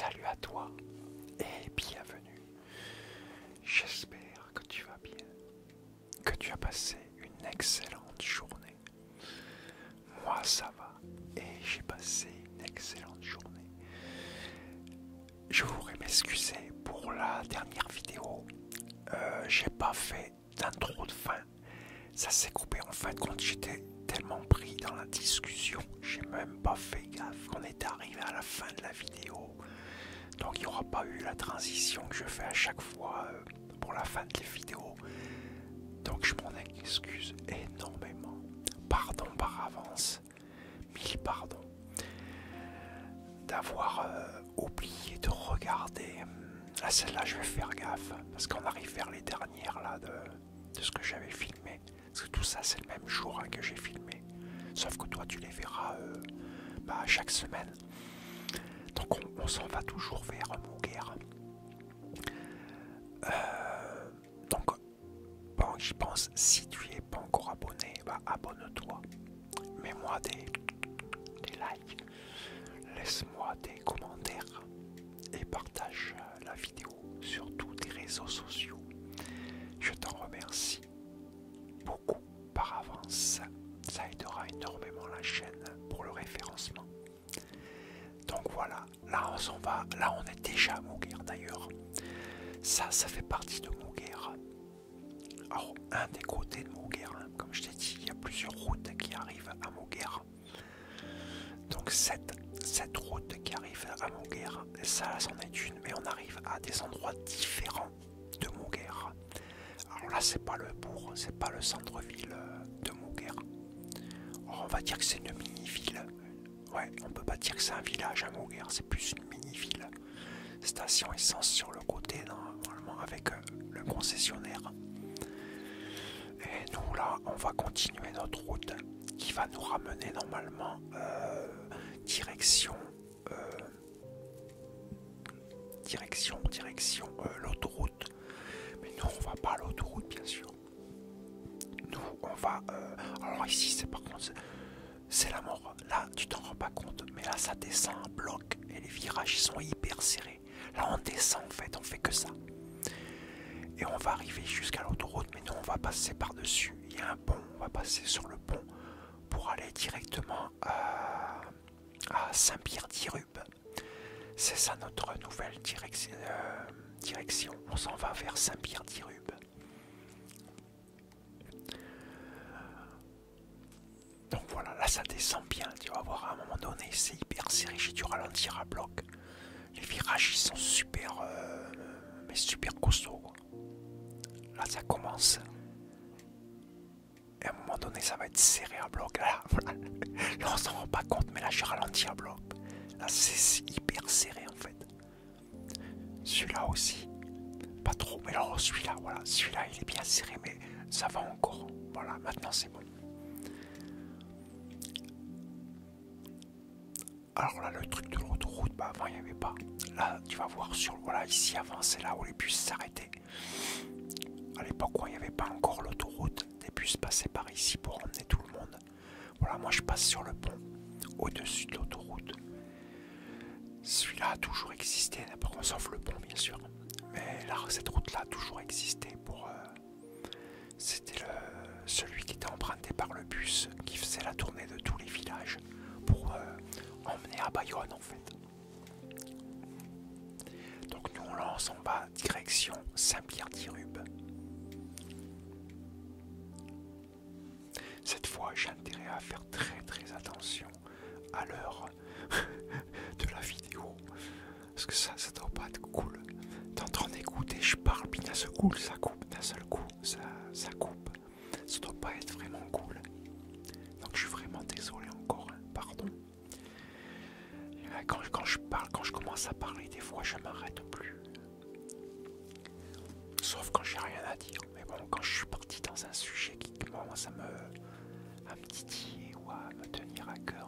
Salut à toi et bienvenue. J'espère que tu vas bien, que tu as passé une excellente journée. Moi ça va et j'ai passé une excellente journée. Je voudrais m'excuser pour la dernière vidéo. J'ai pas fait d'intro de fin. Ça s'est coupé en fin de compte, j'étais tellement pris dans la discussion, j'ai même pas fait gaffe qu'on était arrivé à la fin de la vidéo. Donc il n'y aura pas eu la transition que je fais à chaque fois pour la fin de les vidéos. Donc je m'en excuse énormément. Pardon par avance. Mille pardons. D'avoir oublié de regarder. Là celle-là je vais faire gaffe. Parce qu'on arrive vers les dernières là de ce que j'avais filmé. Parce que tout ça c'est le même jour hein, que j'ai filmé. Sauf que toi tu les verras chaque semaine. Donc on s'en va toujours vers Moguer. Donc bon, j'y pense, si tu n'es pas encore abonné, abonne-toi. Mets-moi des likes, laisse-moi des commentaires et partage la vidéo sur tous tes réseaux sociaux. Je t'en remercie beaucoup par avance. Ça aidera énormément la chaîne pour le référencement. Donc voilà, là on s'en va, là on est déjà à Moguer d'ailleurs. Ça fait partie de Moguer. Alors, un des côtés de Moguer, hein, comme je t'ai dit, il y a plusieurs routes qui arrivent à Moguer. Donc cette route qui arrive à Moguer, ça c'en est une, mais on arrive à des endroits différents de Moguer. Alors là c'est pas le bourg, c'est pas le centre-ville de Moguer. Alors, on va dire que c'est une mini-ville. Ouais, on peut pas dire que c'est un village à Moguer, c'est plus une mini-ville. Station essence sur le côté, normalement avec le concessionnaire. Et nous là, on va continuer notre route qui va nous ramener normalement direction l'autoroute. Mais nous on va pas à l'autoroute bien sûr. Nous on va alors ici c'est par contre c'est la mort. Là tu t'en rends pas compte, mais là ça descend en bloc et les virages sont hyper serrés. Là on descend en fait, on fait que ça. Et on va arriver jusqu'à l'autoroute, mais nous on va passer par-dessus. Il y a un pont, on va passer sur le pont pour aller directement à Saint-Pierre-d'Irube. C'est ça notre nouvelle direction. On s'en va vers Saint-Pierre-d'Irube. Donc voilà, là ça descend bien, tu vas voir à un moment donné, c'est hyper serré, j'ai dû ralentir à bloc. Les virages ils sont super, mais super costauds. Là ça commence. Et à un moment donné ça va être serré à bloc. Là, voilà. Là on s'en rend pas compte, mais là je ralentis à bloc. Là c'est hyper serré en fait. Celui-là aussi. Pas trop, mais là celui-là, voilà. Celui-là il est bien serré, mais ça va encore. Voilà, maintenant c'est bon. Alors là le truc de l'autoroute, avant il n'y avait pas. Là tu vas voir sur, voilà, ici avant c'est là où les bus s'arrêtaient. À l'époque où il n'y avait pas encore l'autoroute, des bus passaient par ici pour emmener tout le monde. Voilà, moi je passe sur le pont, au-dessus de l'autoroute. Celui-là a toujours existé, sauf le pont bien sûr. Mais là, cette route-là a toujours existé pour... c'était celui qui était emprunté par le bus qui faisait la tournée de tous les villages pour emmener à Bayonne en fait. Donc nous on lance en bas direction Saint-Pierre-d'Irube. Cette fois j'ai intérêt à faire très attention à l'heure de la vidéo. Parce que ça doit pas être cool. T'es en train d'écouter, je parle, puis d'un seul coup ça coupe, d'un seul coup ça coupe. Ça doit pas être vraiment cool. Donc je suis vraiment désolé encore, hein, pardon. Quand je parle, quand je commence à parler, des fois je m'arrête plus. Sauf quand j'ai rien à dire. Mais bon, quand je suis parti dans un sujet qui commence à me titiller ou à me tenir à cœur,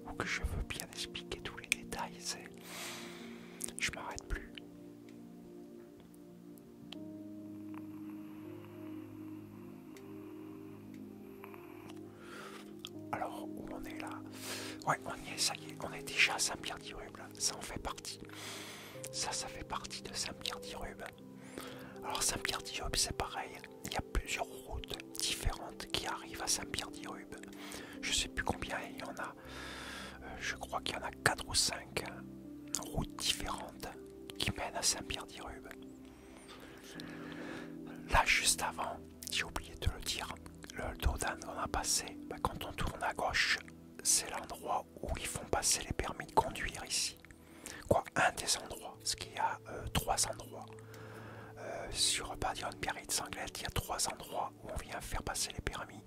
ou que je veux bien expliquer tous les détails, je m'arrête plus. Alors, où on est là? Ouais, on y est, ça y est, on est déjà à Saint-Pierre-d'Irube, là. Ça en fait partie. Ça fait partie de Saint-Pierre-d'Irube. Alors Saint-Pierre-d'Irube, c'est pareil. Il y a plusieurs routes différentes qui arrivent à Saint-Pierre-d'Irube. Je sais plus combien il y en a. Je crois qu'il y en a 4 ou 5 routes différentes qui mènent à Saint-Pierre-d'Irube. Là, juste avant, j'ai oublié de le dire, le Dodan qu'on a passé, quand on tourne à gauche, c'est l'endroit où ils font passer les permis de conduire ici. Quoi, un des endroits, parce qu'il y a 3 endroits. Sur Badion-Biarritz-Sanglette, il y a 3 endroits où on vient faire passer les permis,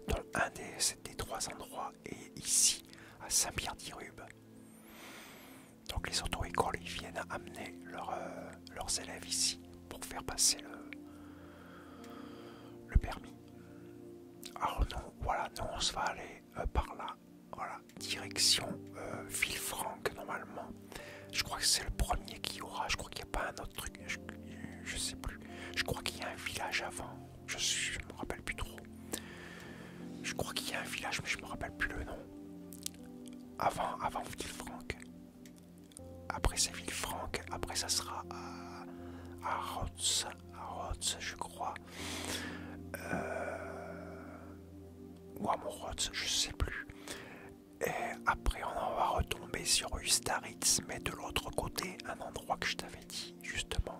dont un des 3 endroits est ici, à Saint-Pierre-d'Irube. Donc les auto-écoles, ils viennent amener leurs élèves ici pour faire passer le permis. Alors nous, voilà, nous on se va aller par là, voilà, direction Villefranche normalement. Je crois que c'est le premier qu'il y aura, je crois qu'il n'y a pas un autre truc, je sais plus. Je crois qu'il y a un village avant, je me rappelle plus trop. Je crois qu'il y a un village mais je me rappelle plus le nom. Avant Villefranche. Après c'est Villefranche, après ça sera à Rotz, je crois. Ou à Morotz, je sais plus. Et après on en va retomber sur Ustaritz, mais de l'autre côté, un endroit que je t'avais dit justement,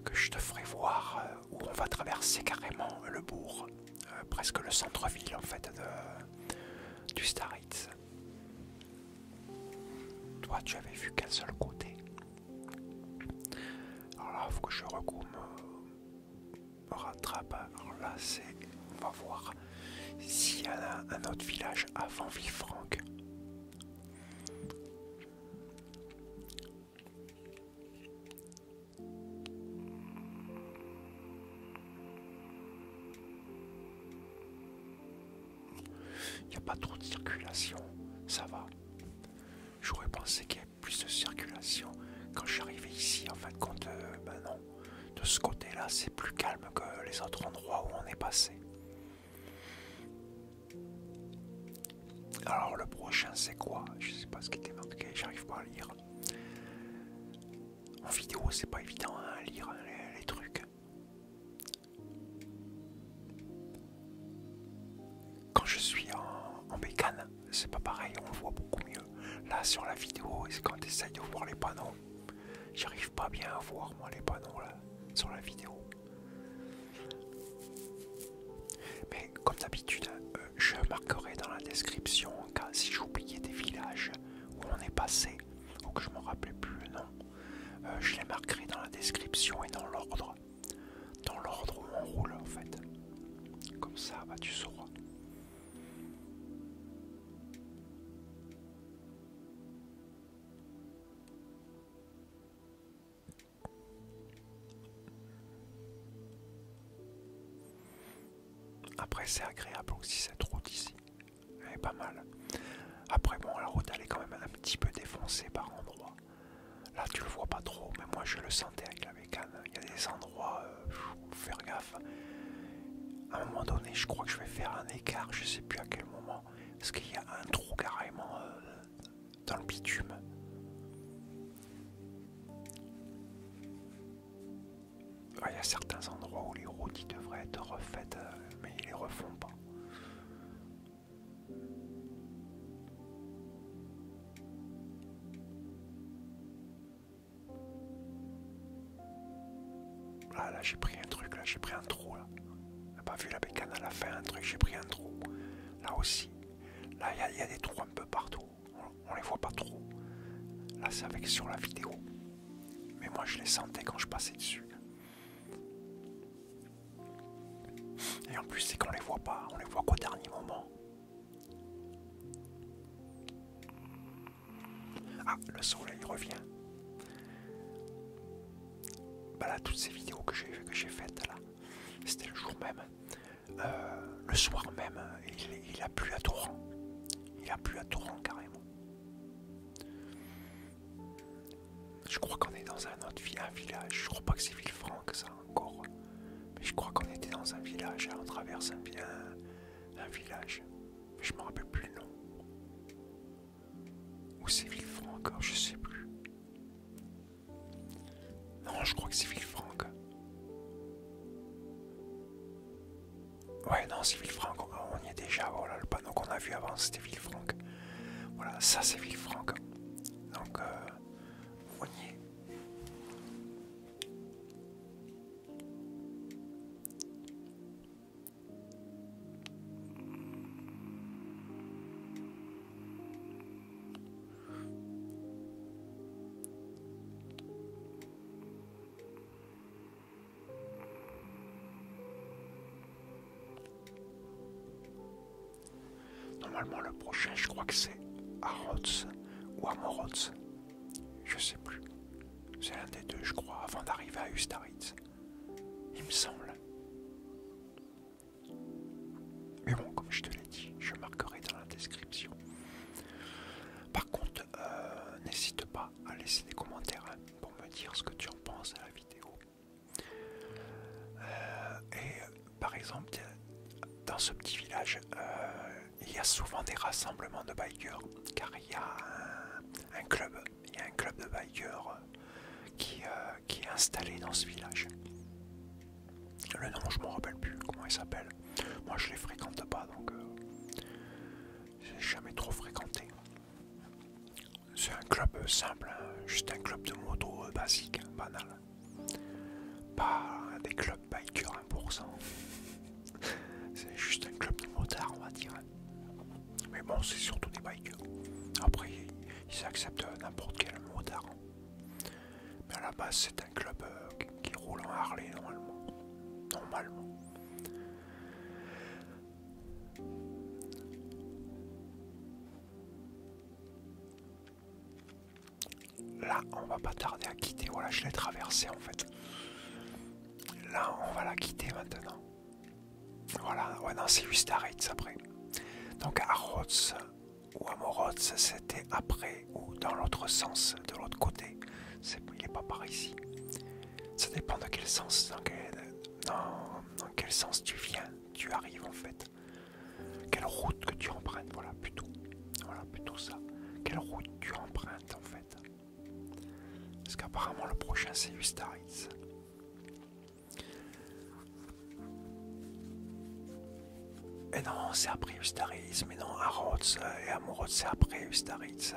que je te ferai voir, où on va traverser carrément le bourg, presque le centre-ville en fait d'Ustaritz. Toi tu avais vu qu'un seul côté. Alors là, il faut que je me rattrape. Alors là, on va voir s'il y a un autre village avant Villefranche. Il n'y a pas trop de circulation, ça va. J'aurais pensé qu'il y avait plus de circulation quand je suis arrivé ici. En fin de compte, non. De ce côté-là, c'est plus calme que les autres endroits où on est passé. Alors le prochain c'est quoi? Je sais pas ce qui était marqué, j'arrive pas à lire. En vidéo c'est pas évident à lire les trucs. Quand je suis en bécane, c'est pas pareil, on voit beaucoup mieux. Là sur la vidéo, c'est quand tu essayes de voir les panneaux. J'arrive pas bien à voir moi les panneaux là, sur la vidéo. Mais comme d'habitude, je marquerai dans la description en cas si j'oubliais des villages où on est passé ou que je me rappelais plus le nom. Je les marquerai dans la description et dans l'ordre. Dans l'ordre où on roule en fait. Comme ça, bah, tu sauras. Après c'est agréable aussi cette route ici. Elle est pas mal. Après bon, la route elle est quand même un petit peu défoncée par endroits. Là tu le vois pas trop, mais moi je le sentais avec la bécane. Il y a des endroits, faut faire gaffe. À un moment donné, je crois que je vais faire un écart, je sais plus à quel moment. Parce qu'il y a un trou carrément dans le bitume. Il y a certains endroits où les routes ils devraient être refaites, mais ils les refont pas. Là j'ai pris un truc, là j'ai pris un trou là. J'ai pas vu la bécane à la fin, un truc, j'ai pris un trou. Là aussi. Là il y a des trous un peu partout. On les voit pas trop. Là c'est avec sur la vidéo. Mais moi je les sentais quand je passais dessus. Et en plus c'est qu'on les voit pas, on les voit qu'au dernier moment. Ah, le soleil revient. Bah là, toutes ces vidéos que j'ai faites là, c'était le jour même. Le soir même, il a plu à torrent. Il a plu à torrent carrément. Je crois qu'on est dans un autre village. Je crois pas que c'est Villefranche ça encore. Mais je crois qu'on était dans un village. On traverse un village. Mais je me rappelle plus le nom. encore, je sais plus. Non, je crois que c'est Villefranche. Ouais, non, c'est Villefranche, on y est déjà. Voilà, le panneau qu'on a vu avant, c'était Villefranche. Voilà, ça c'est Villefranche. Donc, on y est. Normalement, le prochain, je crois que c'est Harrods ou Amorods. Je sais plus. C'est l'un des deux, je crois, avant d'arriver à Ustaritz. Il me semble. Mais bon, comme je te l'ai dit, je marquerai dans la description. Par contre, n'hésite pas à laisser des commentaires pour me dire ce que tu en penses de la vidéo. Par exemple, dans ce petit village, il y a souvent des rassemblements de bikers, car il y a un club de bikers qui est installé dans ce village. Le nom, je ne me rappelle plus comment il s'appelle. Moi, je les fréquente pas, donc j'ai jamais trop fréquenté. C'est un club simple, hein, juste un club de moto basique, banal. Pas des clubs bikers 1%. C'est juste un club de motards, on va dire. Mais bon, c'est surtout des bikers. Après, ils acceptent n'importe quel motard. Mais à la base, c'est un club qui roule en Harley normalement. Là, on va pas tarder à quitter. Voilà, je l'ai traversé en fait. Là, on va la quitter maintenant. Voilà, ouais, non, c'est Ustaritz après. Donc, Harrods ou Amorods, c'était après ou dans l'autre sens, de l'autre côté. Il n'est pas par ici. Ça dépend de quel sens, dans quel sens tu viens, tu arrives en fait. Quelle route que tu empruntes, voilà plutôt ça. Quelle route tu empruntes en fait. Parce qu'apparemment le prochain c'est Ustaritz. Et non, c'est après Ustaritz, mais non, Harrods et Amorods c'est après Ustaritz.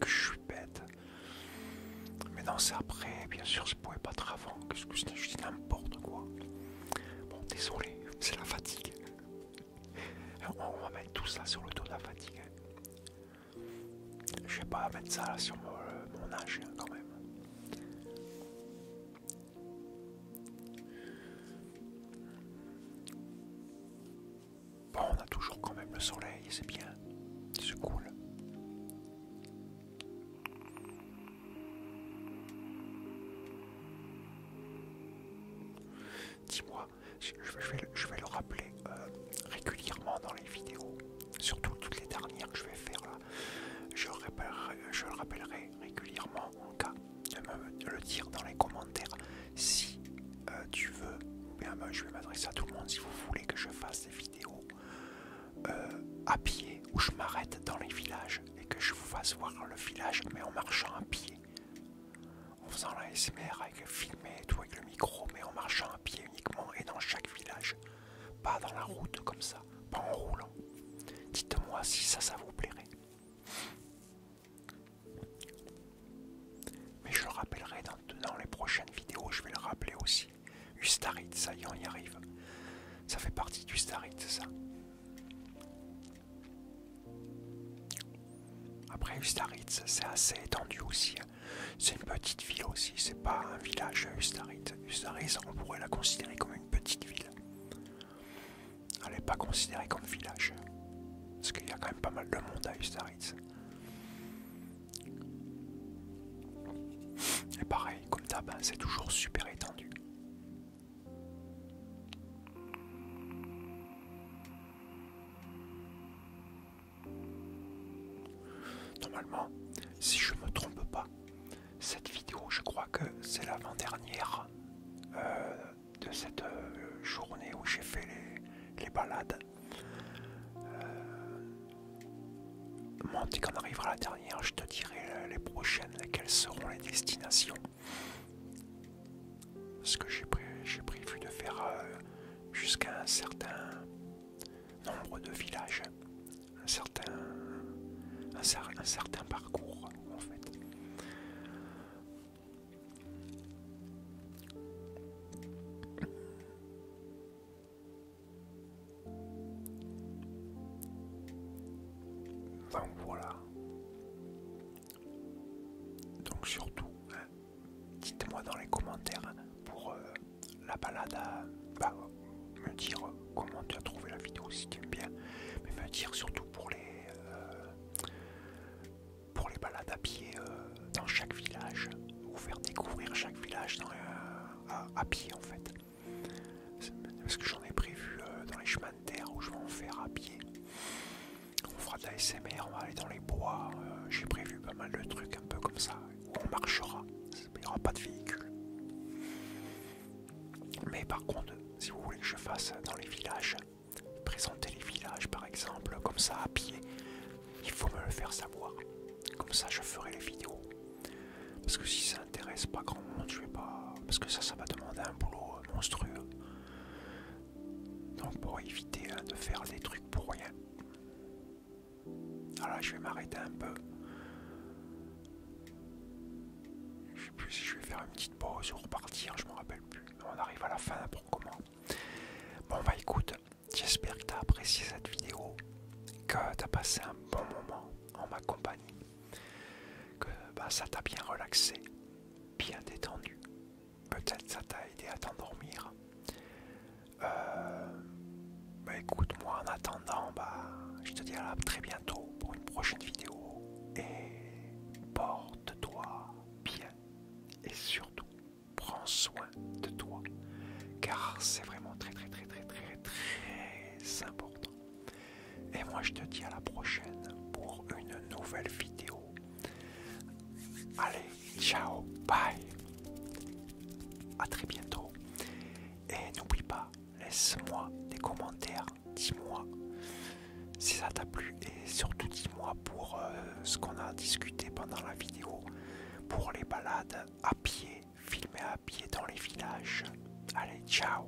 Que je suis bête. Mais non, c'est après, bien sûr, je pouvais pas être avant. Qu'est-ce que je dis n'importe quoi. Bon, désolé, c'est la fatigue. On va mettre tout ça sur le dos de la fatigue. Je vais pas mettre ça là sur mon âge quand même. Bon, on a toujours quand même le soleil, c'est bien. C'est cool. Dis-moi, je vais le rappeler régulièrement dans les vidéos, surtout toutes les dernières que je vais faire là. Je le rappellerai régulièrement en cas de me le dire dans les commentaires si tu veux. Bien, je vais m'adresser à tout le monde si vous voulez que je fasse des vidéos à pied où je m'arrête dans les villages et que je vous fasse voir le village mais en marchant à pied. En faisant la SMR avec filmer et tout avec le micro mais en marchant à pied uniquement et dans chaque village. Pas dans la route comme ça, pas en roulant. Dites-moi si ça vous plairait. Mais je le rappellerai dans les prochaines vidéos, je vais le rappeler aussi. Ustaritz, ça y est, on y arrive. Ça fait partie d'Ustaritz, ça. Après Ustaritz, c'est assez étendu aussi. C'est une petite ville aussi, c'est pas un village Ustaritz. Ustaritz, on pourrait la considérer comme une petite ville. Elle n'est pas considérée comme village. Parce qu'il y a quand même pas mal de monde à Ustaritz. Et pareil, comme d'hab, c'est toujours super étendu. Normalement, si je me trompe pas, cette vidéo, je crois que c'est l'avant-dernière de cette journée où j'ai fait les balades. Moi, dès qu'on arrivera à la dernière, je te dirai les prochaines, quelles seront les destinations. Parce que j'ai prévu de faire jusqu'à un certain nombre de villages, un certain parcours en fait. Donc voilà. Donc surtout, dites-moi dans les commentaires pour la balade me dire comment tu as trouvé la vidéo si tu aimes bien, mais me dire surtout pour les balades à pied dans chaque village, ou faire découvrir chaque village à pied en fait. Parce que j'en ai prévu dans les chemins de terre où je vais en faire à pied. On fera de la SMR, on va aller dans les bois, j'ai prévu pas mal de trucs un peu comme ça, où on marchera, il n'y aura pas de véhicule. Mais par contre, si vous voulez que je fasse dans les villages, présenter les villages par exemple, comme ça à pied, il faut me le faire savoir. Comme ça je ferai les vidéos. Parce que si ça intéresse pas grand monde, je vais pas... Parce que ça va demander un boulot monstrueux. Donc pour éviter de faire des trucs pour rien. Alors là, je vais m'arrêter un peu. Je sais plus si je vais faire une petite pause ou repartir, je me rappelle plus. On arrive à la fin pour comment. Bon bah écoute, j'espère que tu as apprécié cette vidéo, que tu as passé un bon moment en ma compagnie, que ça t'a bien relaxé, bien détendu. Peut-être ça t'a aidé à t'endormir. Écoute, moi en attendant, je te dis à très bientôt pour une prochaine vidéo. Et porte-toi bien. Et surtout, prends soin de toi. Car c'est vraiment très important. Et moi je te dis à la prochaine pour une nouvelle vidéo. Allez, ciao, bye. À très bientôt. Et n'oublie pas, laisse-moi des commentaires, dis-moi si ça t'a plu et surtout dis-moi pour ce qu'on a discuté pendant la vidéo, pour les balades à pied, filmées à pied dans les villages. Allez, ciao.